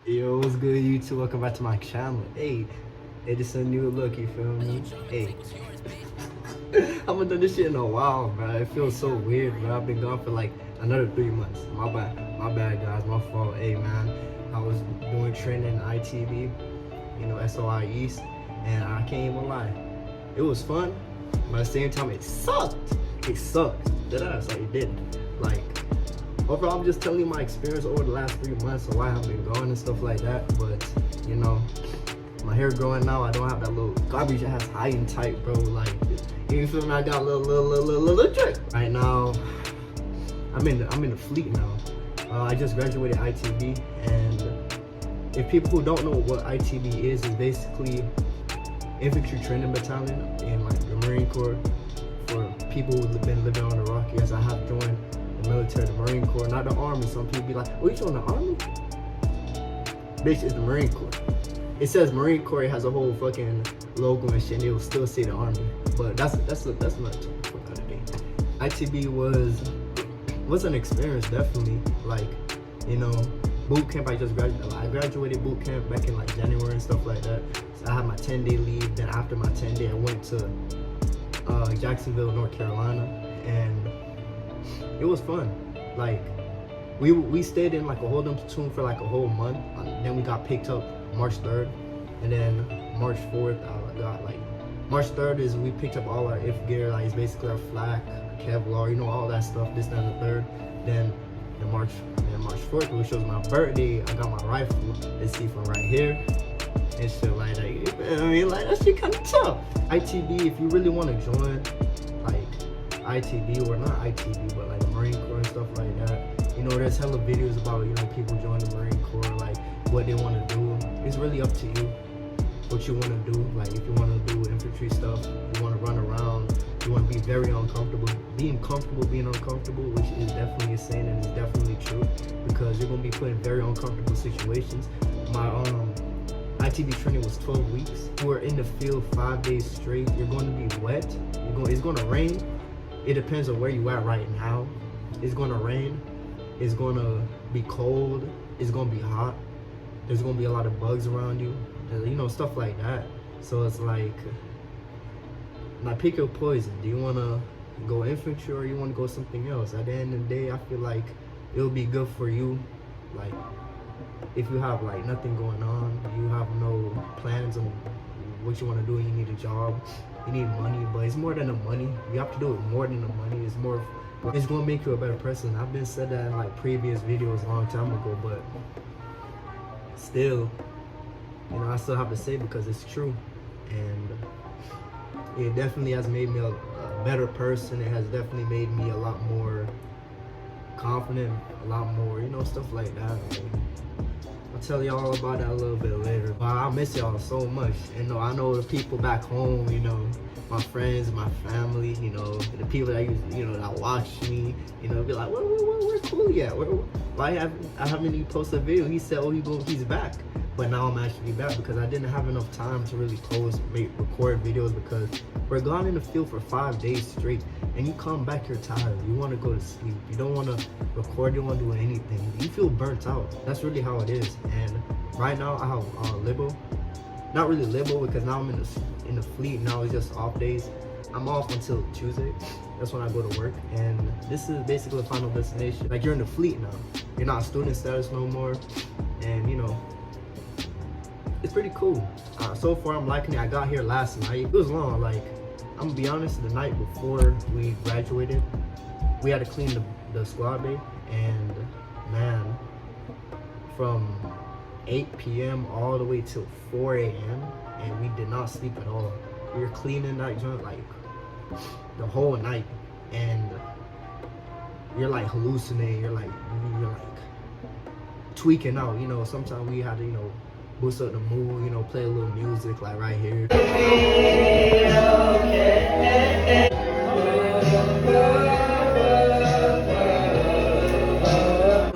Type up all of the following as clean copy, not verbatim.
Yo, what's good, YouTube? Welcome back to my channel. Hey, this is a new look, you feel me? Hey, I haven't done this shit in a while, bro. It feels so weird, bro. I've been gone for like another 3 months. My bad, guys. My fault. Hey, man, I was doing training in ITV, SOI East, and I can't even lie. It was fun, but at the same time, it sucked. It sucked. Like, it did. Like, overall, I'm just telling you my experience over the last 3 months of why I've been gone and stuff like that. But, my hair growing now. I don't have that little garbage ass high and tight, bro. Like, you feel me? I got a little trick. Right now, I'm in the fleet now. I just graduated ITB, and if people who don't know what ITB is basically infantry training battalion in like the Marine Corps for people who've been living on the Rocky. As I have joined the military, the Marine Corps, not the Army. Some people be like, "Oh, you joined the Army?" Bitch, it's the Marine Corps. It says Marine Corps. It has a whole fucking logo and shit. And it will still say the Army, but that's not for another day. ITB was an experience, definitely. Like, boot camp. I graduated boot camp back in like January and stuff like that. So I had my 10-day leave. Then after my 10-day, I went to Jacksonville, North Carolina, and it was fun. Like, we stayed in like a hold'em platoon for like a whole month. Then we got picked up March 3rd, and then March 4th I got like March 3rd is we picked up all our IF gear, like it's basically our flak, Kevlar, all that stuff. This, that, and the third. Then March 4th, which was my birthday, I got my rifle. Let's see from right here and shit like that. You feel me? Like, that shit kind of tough. ITB, if you really want to join like ITB, or not ITB, but like the Marine Corps and stuff like that, there's hella videos about people join the Marine Corps, like what they want to do. It's really up to you what you want to do. Like, if you want to do infantry stuff, you want to run around, you want to be very uncomfortable, being uncomfortable, which is definitely a saying and is definitely true, because you're going to be put in very uncomfortable situations. My ITB training was 12 weeks. We're in the field 5 days straight. You're going to be wet. It's going to rain. It depends on where you at right now. It's going to rain. It's going to be cold. It's going to be hot. There's going to be a lot of bugs around you. Stuff like that. So it's like, now pick your poison. Do you want to go infantry or you want to go something else? At the end of the day, I feel like it'll be good for you. Like, if you have like nothing going on, you have no plans on what you want to do, you need a job, you need money, but it's more than the money. You have to do it more than the money. It's going to make you a better person. I've been said that in like previous videos a long time ago, but still, I still have to say, because it's true. And it definitely has made me a better person. It has definitely made me a lot more confident, a lot more, stuff like that. I'll tell y'all all about that a little bit later. But I miss y'all so much. And I know the people back home, my friends, my family, the people that that watch me, be like, where Cooley at? Why haven't he posted a video? He said, he's back. But now I'm actually back, because I didn't have enough time to really record videos, because we're gone in the field for 5 days straight, and you come back, you're tired, you want to go to sleep, you don't want to record, you don't want to do anything, you feel burnt out. That's really how it is. And right now I have libo, not really libo, because now I'm in the fleet. Now it's just off days. I'm off until Tuesday. That's when I go to work, and this is basically the final destination. Like, you're in the fleet now, you're not student status no more, and it's pretty cool. So far I'm liking it. I got here last night. It was long. Like, I'm gonna be honest, the night before we graduated, we had to clean the squad bay, and man, from 8 p.m. all the way till 4 a.m. and we did not sleep at all. We were cleaning that joint like the whole night, and you're like hallucinating, you're like tweaking out. Sometimes we had to boost up the mood, play a little music like right here.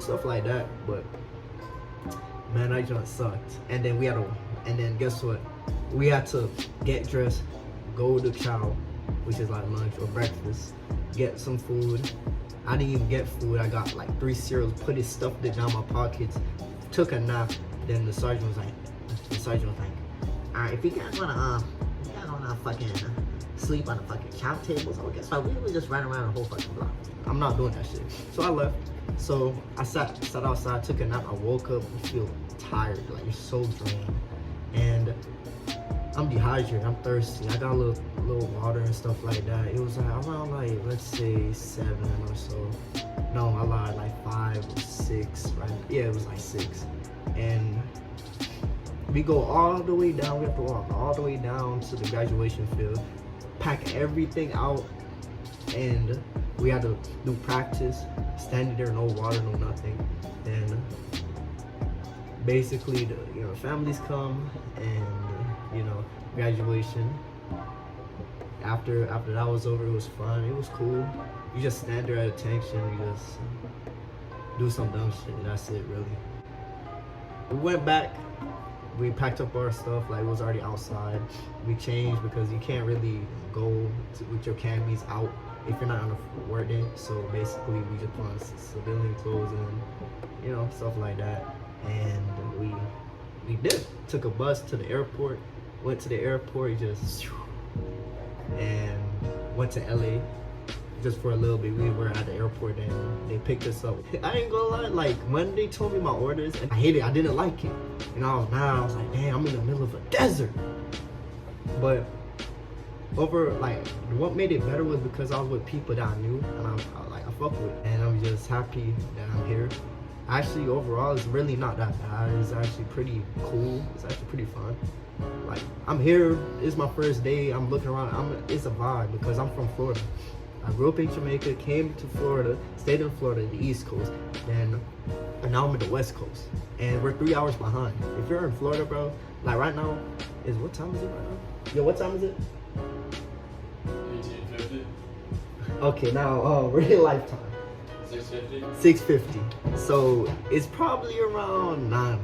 Stuff like that. But man, that joint sucked. And then guess what? We had to get dressed, go to chow, which is like lunch or breakfast, get some food. I didn't even get food. I got like 3 cereals, stuffed it down my pockets, took a nap, Then the sergeant was like, all right, if you guys wanna fucking sleep on the fucking couch tables, I guess we would just run around the whole fucking block. I'm not doing that shit. So I left. So I sat outside, took a nap. I woke up and feel tired, like you're so drained, and I'm dehydrated. I'm thirsty. I got a little water and stuff like that. It was like around like, let's say 7 or so. No, I lied, like 5 or 6, right? Yeah, it was like 6. And we go all the way down. We have to walk all the way down to the graduation field, pack everything out, and we had to do practice. Standing there, no water, no nothing. And basically, the families come, and graduation. After that was over, it was fun. It was cool. You just stand there at attention. You just do some dumb shit. That's it, really. We went back. We packed up our stuff. Like, it was already outside. We changed because you can't really go with your camis out if you're not on a work day. So basically, we just put on civilian clothes and stuff like that. And we did. Took a bus to the airport. Went to the airport, and went to LA just for a little bit. We were at the airport and they picked us up. I ain't gonna lie, like when they told me my orders, I hated it. I didn't like it. I was mad. I was like, damn, I'm in the middle of a desert. But what made it better was because I was with people that I knew, and I fuck with, and I'm just happy that I'm here. Actually, overall, it's really not that bad. It's actually pretty cool. It's actually pretty fun. Like, I'm here. It's my first day. I'm looking around. It's a vibe because I'm from Florida. I grew up in Jamaica, came to Florida, stayed in Florida, the East Coast, and now I'm in the West Coast, and we're 3 hours behind. If you're in Florida, bro, like right now, what time is it right now? Yo, what time is it? 18:50. Okay, now we're in lifetime. 6:50. 6:50. So it's probably around 9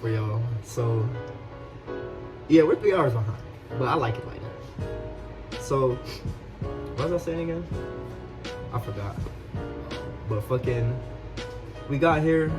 for y'all. So yeah, we're 3 hours behind, but I like it like that. So what was I saying again? I forgot. But fucking, we got here,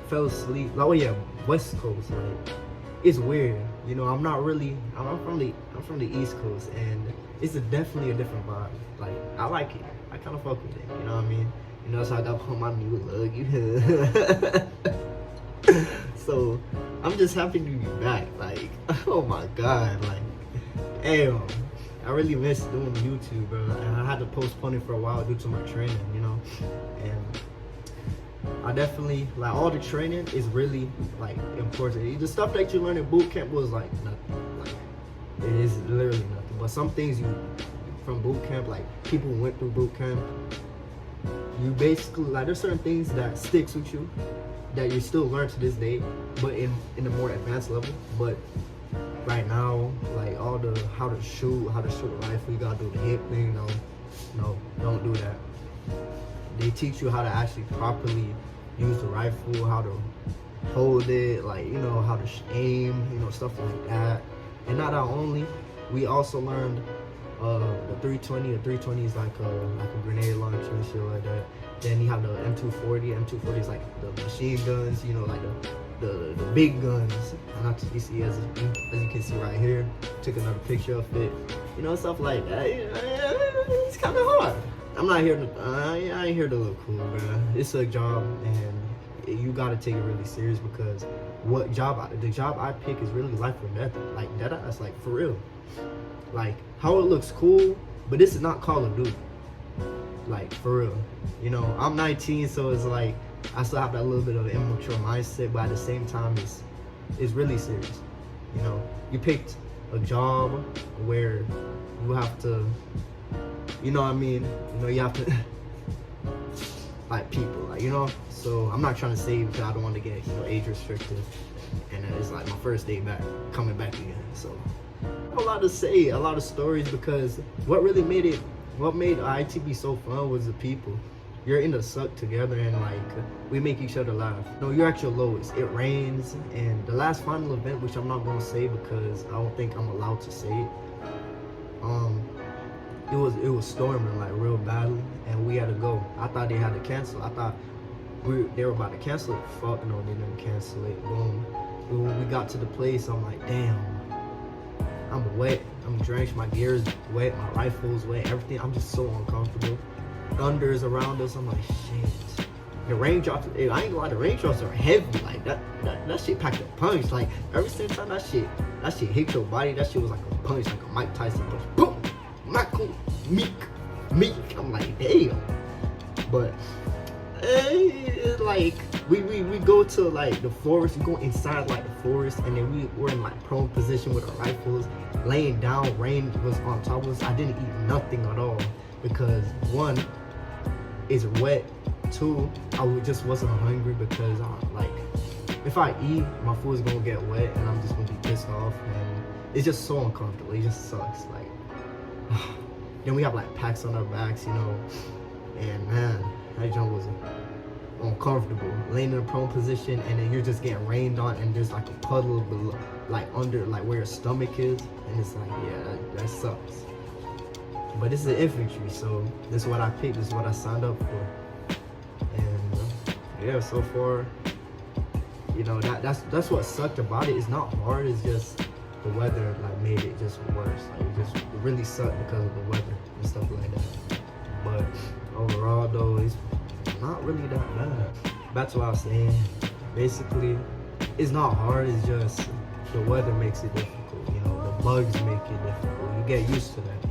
fell asleep. Like, oh yeah, West Coast. Like, it's weird. I'm from the East Coast, and it's definitely a different vibe. Like, I like it. I kind of fuck with it. You know what I mean? So I got to put my new look. So I'm just happy to be back. Like, oh my god. Like, damn. I really miss doing YouTube, bro. And I had to postpone it for a while due to my training, And I definitely, like, all the training is really, like, important. The stuff that you learn in boot camp was, like, nothing. Like, it is literally nothing. But some things from boot camp, like, people who went through boot camp, you basically, like, there's certain things that sticks with you that you still learn to this day, but in a more advanced level. But right now, like, all the how to shoot a rifle, you gotta do the hip thing. No, don't do that. They teach you how to actually properly use the rifle, how to hold it, like, how to aim, stuff like that. And not that only, we also learned the 320. The 320 is like a grenade launcher and shit like that. Then you have the M240. M240 is like the machine guns, like the big guns. Not to see as you can see right here. Took another picture of it. Stuff like that. It's kind of hard. I'm not here to. I ain't here to look cool, bro. It's a job, and you gotta take it really serious because the job I pick is really life or death. Like that's like for real. Like, how it looks cool, but this is not Call of Duty. Like, for real. I'm 19, so it's like I still have that little bit of immature mindset, but at the same time, it's really serious. You picked a job where you have to, you know what I mean? You have to, like, people, like, So I'm not trying to say because I don't want to get, age restricted, and it's like my first day back, coming back again. So I have a lot to say, a lot of stories, because what made ITB so fun was the people. You're in the suck together, and like, we make each other laugh. You're at your lowest. It rains, and the last final event, which I'm not gonna say because I don't think I'm allowed to say it. It was storming like real badly, and we had to go. I thought they had to cancel. I thought they were about to cancel it. Fuck no, they didn't cancel it. Boom. When we got to the place, I'm like, damn, I'm wet, I'm drenched, my gear's wet, my rifle's wet, everything. I'm just so uncomfortable. Thunder is around us. I'm like, shit. The raindrops, I ain't gonna lie, the raindrops are heavy. Like that shit packed a punch. Like every single time that shit hit your body, that shit was like a punch, like a Mike Tyson punch. Boom! Michael, Meek. I'm like, damn. But it's like we go to like the forest, we go inside like the forest, and then we're in like prone position with our rifles, laying down. Rain was on top of us. I didn't eat nothing at all because one, it's wet. Two, just wasn't hungry because like if I eat, my food's gonna get wet and I'm just gonna be pissed off, and it's just so uncomfortable. It just sucks. Like then we have like packs on our backs, you know, and man, that jump was uncomfortable. Laying in a prone position, and then you're just getting rained on, and there's like a puddle below, like under, like where your stomach is, and it's like, yeah, that sucks. But this is infantry, so this is what I picked. This is what I signed up for. And yeah, so far, you know, that's what sucked about it. It's not hard, it's just the weather like made it just worse. Like it really sucked because of the weather and stuff like that. But overall though, it's not really that bad. That's what I was saying. Basically, it's not hard, it's just the weather makes it difficult. You know, the bugs make it difficult. You get used to that.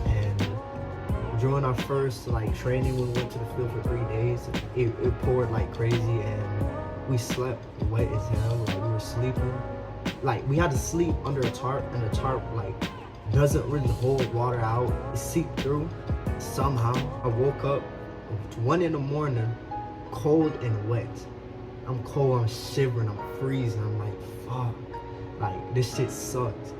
And during our first like training, when we went to the field for 3 days, it poured like crazy, and we slept wet as hell. Like we were sleeping, like we had to sleep under a tarp, and the tarp like doesn't really hold water out. It seeped through somehow. I woke up 1 in the morning, cold and wet. I'm cold, I'm shivering, I'm freezing. I'm like, fuck, like this shit sucks.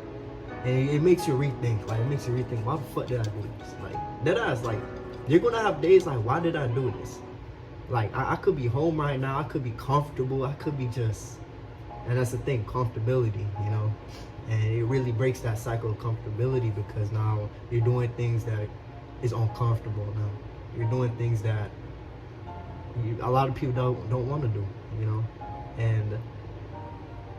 And it makes you rethink. Like it makes you rethink, why the fuck did I do this? Like deadass, like you're gonna have days like, why did I do this? Like I could be home right now, I could be comfortable, I could be just, and that's the thing, comfortability, you know. And it really breaks that cycle of comfortability, because now you're doing things that is uncomfortable now. You're doing things that a lot of people don't want to do, you know. And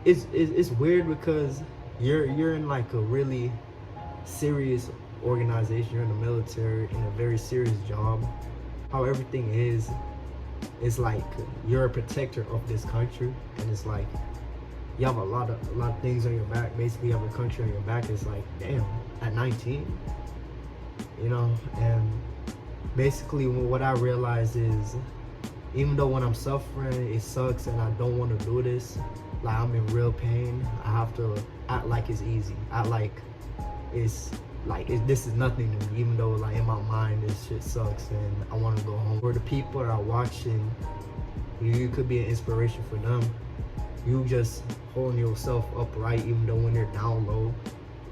it's weird because you're in like a really serious organization. You're in the military, in a very serious job. How everything is, it's like you're a protector of this country, and it's like you have a lot of things on your back. Basically, you have a country on your back. It's like, damn, at 19, you know. And basically, what I realized is, even though when I'm suffering, it sucks, and I don't want to do this, like I'm in real pain, I have to act like it's easy. Act like it's like this is nothing to me, even though like in my mind this shit sucks and I want to go home. For the people that are watching, you could be an inspiration for them. You just holding yourself upright, even though when they're down low,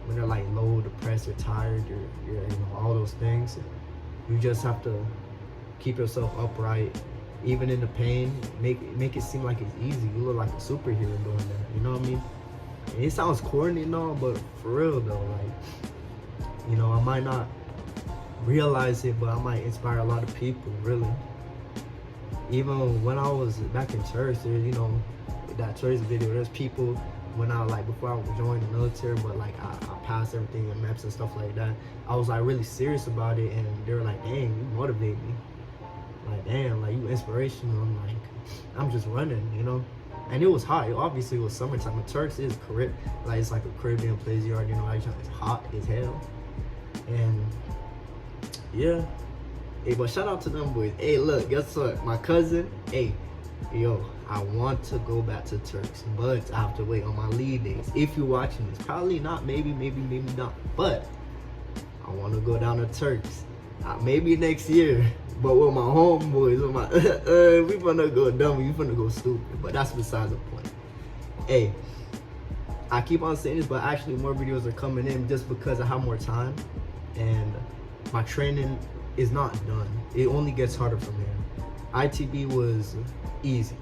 when they're like low, depressed, or tired, you're you know, all those things. You just have to keep yourself upright, even in the pain. Make it seem like it's easy. You look like a superhero doing that. You know what I mean? And it sounds corny and all, but for real though, like, you know, I might not realize it, but I might inspire a lot of people, really. Even when I was back in church, there, you know, that church video, there's people when I like, before I joined the military, but like I passed everything in maps and stuff like that, I was like really serious about it, and they were like, dang, you motivate me. Like, damn, like you inspirational. I'm like, I'm just running, you know. And it was hot. Obviously, it was summertime. The Turks is like it's like a Caribbean place. You already know, it's hot as hell. And yeah, hey, but shout out to them boys. Hey, look, guess what? My cousin, hey, yo, I want to go back to Turks, but I have to wait on my leave days. If you're watching this, probably not, maybe not, but I want to go down to Turks. Maybe next year, but with my homeboys, with my we finna go dumb, we finna go stupid, but that's besides the point. Hey, I keep on saying this, but actually more videos are coming in just because I have more time, and my training is not done. It only gets harder from here. ITB was easy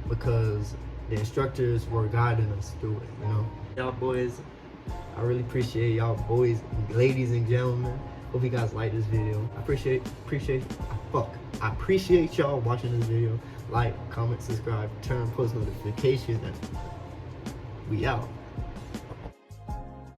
because the instructors were guiding us through it, you know. Y'all boys, I really appreciate y'all boys, ladies and gentlemen. Hope you guys like this video. I appreciate y'all watching this video. like, comment, subscribe, turn on post notifications, and we out.